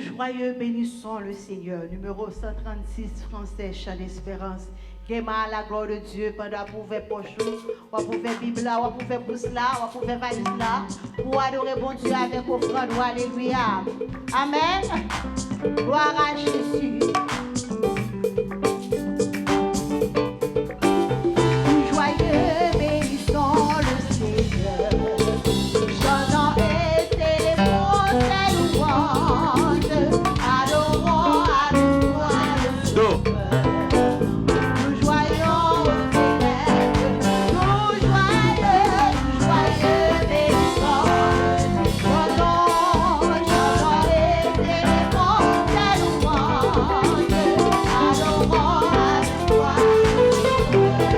joyeux bénissons le Seigneur. Numéro 136 français, chant d'espérance. Gema la gloire de Dieu pendant pour faire pochou, ou pour faire Bible là, ou pour faire pouce là, ou pour faire valise là, pour adorer bon Dieu avec offrande. Alléluia. Amen. Gloire à Jésus. Joyeux bénissons le Seigneur. Chantons et célébrons ses louanges. Adorons à toi le Seigneur. Nous joyons au célèbre. Nous joyeux bénissons. Chantons et célébrons ses louanges. Adorons à toi le Seigneur.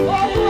Oh,